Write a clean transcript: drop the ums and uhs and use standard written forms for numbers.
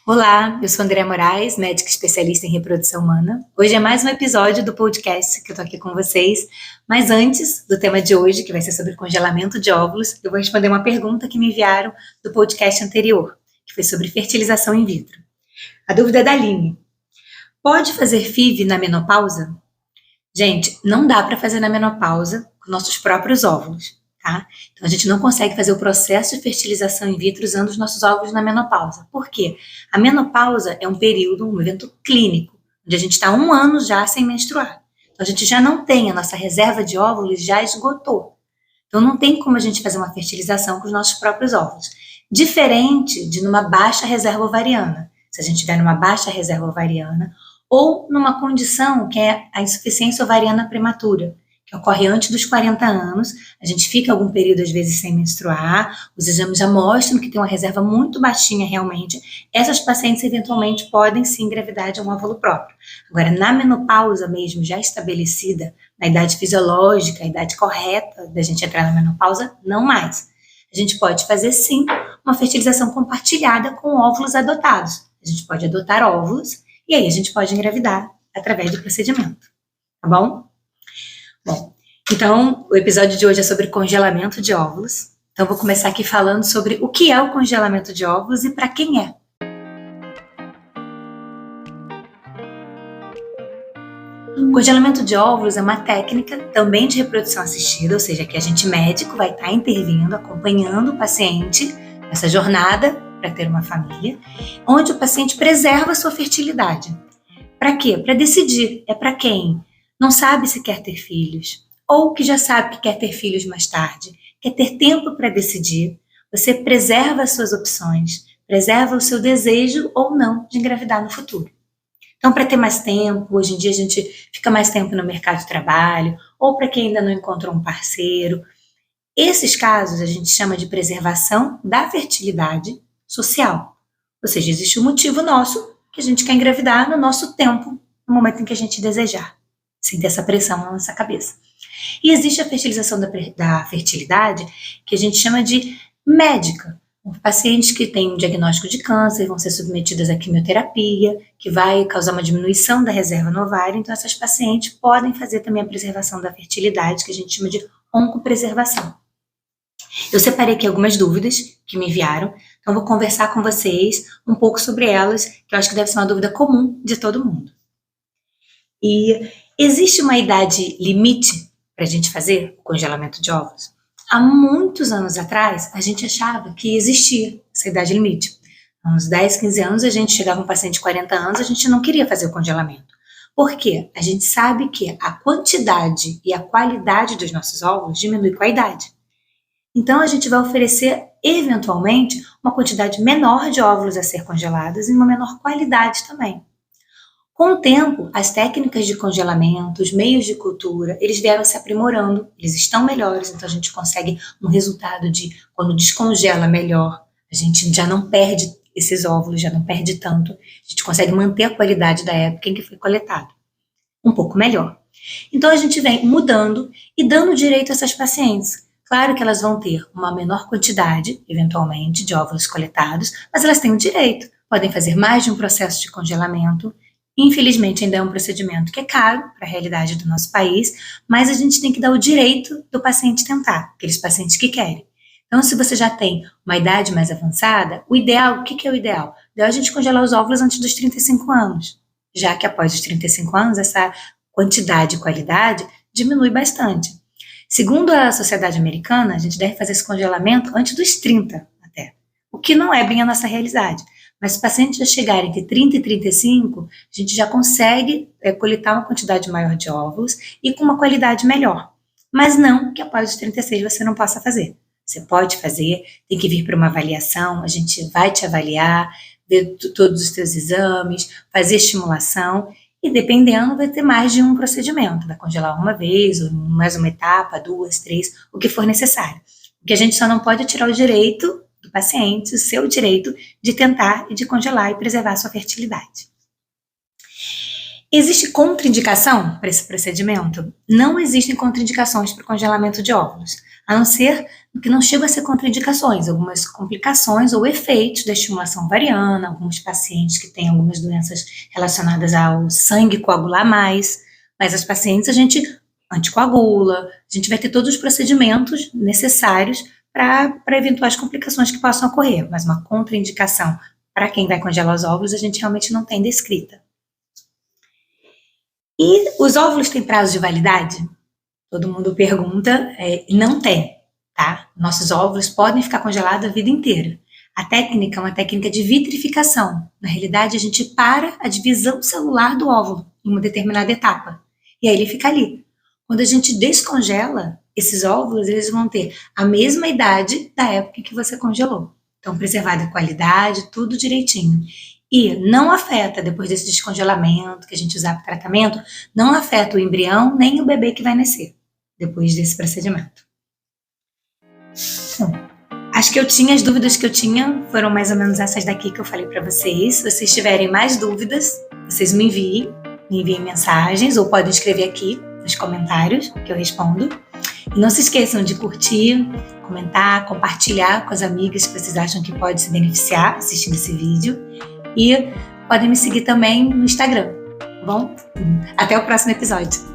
Olá, eu sou Andréa Moraes, médica especialista em reprodução humana. Hoje é mais um episódio do podcast que eu tô aqui com vocês, mas antes do tema de hoje, que vai ser sobre congelamento de óvulos, eu vou responder uma pergunta que me enviaram do podcast anterior, que foi sobre fertilização in vitro. A dúvida é da Aline. Pode fazer FIV na menopausa? Gente, não dá para fazer na menopausa com nossos próprios óvulos, tá? Então a gente não consegue fazer o processo de fertilização in vitro usando os nossos óvulos na menopausa. Por quê? A menopausa é um período, um evento clínico, onde a gente está 1 ano já sem menstruar. Então a gente já não tem, a nossa reserva de óvulos já esgotou. Então não tem como a gente fazer uma fertilização com os nossos próprios óvulos. Diferente de numa baixa reserva ovariana. Se a gente tiver numa baixa reserva ovariana, ou numa condição que é a insuficiência ovariana prematura, que ocorre antes dos 40 anos, a gente fica algum período às vezes sem menstruar, os exames já mostram que tem uma reserva muito baixinha realmente, essas pacientes eventualmente podem sim engravidar de um óvulo próprio. Agora, na menopausa mesmo, já estabelecida, na idade fisiológica, a idade correta da gente entrar na menopausa, não mais. A gente pode fazer sim uma fertilização compartilhada com óvulos adotados. A gente pode adotar óvulos e aí a gente pode engravidar através do procedimento, tá bom? Bom, então o episódio de hoje é sobre congelamento de óvulos. Então vou começar aqui falando sobre o que é o congelamento de óvulos e para quem é. O congelamento de óvulos é uma técnica também de reprodução assistida, ou seja, que a gente médico vai estar intervindo, acompanhando o paciente nessa jornada para ter uma família, onde o paciente preserva a sua fertilidade. Para quê? Para decidir. É para quem não sabe se quer ter filhos, ou que já sabe que quer ter filhos mais tarde, quer ter tempo para decidir. Você preserva as suas opções, preserva o seu desejo ou não de engravidar no futuro. Então, para ter mais tempo, hoje em dia a gente fica mais tempo no mercado de trabalho, ou para quem ainda não encontrou um parceiro. Esses casos a gente chama de preservação da fertilidade social. Ou seja, existe um motivo nosso que a gente quer engravidar no nosso tempo, no momento em que a gente desejar, sem ter essa pressão na nossa cabeça. E existe a fertilização da fertilidade, que a gente chama de médica. Pacientes que têm um diagnóstico de câncer vão ser submetidas à quimioterapia, que vai causar uma diminuição da reserva no ovário, então essas pacientes podem fazer também a preservação da fertilidade, que a gente chama de oncopreservação. Eu separei aqui algumas dúvidas que me enviaram, então vou conversar com vocês um pouco sobre elas, que eu acho que deve ser uma dúvida comum de todo mundo. E existe uma idade limite para a gente fazer o congelamento de óvulos? Há muitos anos atrás, a gente achava que existia essa idade limite. Há uns 10, 15 anos, a gente chegava um paciente de 40 anos, a gente não queria fazer o congelamento. Por quê? A gente sabe que a quantidade e a qualidade dos nossos óvulos diminui com a idade. Então, a gente vai oferecer, eventualmente, uma quantidade menor de óvulos a ser congelados e uma menor qualidade também. Com o tempo, as técnicas de congelamento, os meios de cultura, eles vieram se aprimorando, eles estão melhores, então a gente consegue um resultado de, quando descongela melhor, a gente já não perde esses óvulos, já não perde tanto, a gente consegue manter a qualidade da época em que foi coletado, um pouco melhor. Então a gente vem mudando e dando direito a essas pacientes. Claro que elas vão ter uma menor quantidade, eventualmente, de óvulos coletados, mas elas têm o direito, podem fazer mais de um processo de congelamento. Infelizmente, ainda é um procedimento que é caro para a realidade do nosso país, mas a gente tem que dar o direito do paciente tentar, aqueles pacientes que querem. Então, se você já tem uma idade mais avançada, o ideal, o que é o ideal? O ideal é a gente congelar os óvulos antes dos 35 anos, já que após os 35 anos, essa quantidade e qualidade diminui bastante. Segundo a Sociedade Americana, a gente deve fazer esse congelamento antes dos 30 até, o que não é bem a nossa realidade. Mas se os pacientes já chegarem entre 30 e 35, a gente já consegue coletar uma quantidade maior de óvulos e com uma qualidade melhor. Mas não que após os 36 você não possa fazer. Você pode fazer, tem que vir para uma avaliação, a gente vai te avaliar, ver todos os teus exames, fazer estimulação e dependendo vai ter mais de um procedimento, vai congelar uma vez, ou mais uma etapa, 2, 3, o que for necessário. O que a gente só não pode tirar o direito do paciente, o seu direito de tentar e de congelar e preservar a sua fertilidade. Existe contraindicação para esse procedimento? Não existem contraindicações para o congelamento de óvulos, a não ser que não chegam a ser contraindicações, algumas complicações ou efeitos da estimulação ovariana, alguns pacientes que têm algumas doenças relacionadas ao sangue coagular mais, mas as pacientes a gente anticoagula, a gente vai ter todos os procedimentos necessários para eventuais complicações que possam ocorrer, mas uma contraindicação para quem vai congelar os óvulos a gente realmente não tem descrita. E os óvulos têm prazo de validade? Todo mundo pergunta, não tem, tá? Nossos óvulos podem ficar congelados a vida inteira. A técnica é uma técnica de vitrificação. Na realidade, a gente para a divisão celular do óvulo em uma determinada etapa. E aí ele fica ali. Quando a gente descongela, esses óvulos eles vão ter a mesma idade da época em que você congelou. Então, preservada a qualidade, tudo direitinho. E não afeta, depois desse descongelamento que a gente usar para tratamento, não afeta o embrião nem o bebê que vai nascer, depois desse procedimento. Bom, acho que as dúvidas que eu tinha foram mais ou menos essas daqui que eu falei para vocês. Se vocês tiverem mais dúvidas, vocês me enviem mensagens ou podem escrever aqui nos comentários que eu respondo. E não se esqueçam de curtir, comentar, compartilhar com as amigas que vocês acham que pode se beneficiar assistindo esse vídeo. E podem me seguir também no Instagram, tá bom? Até o próximo episódio.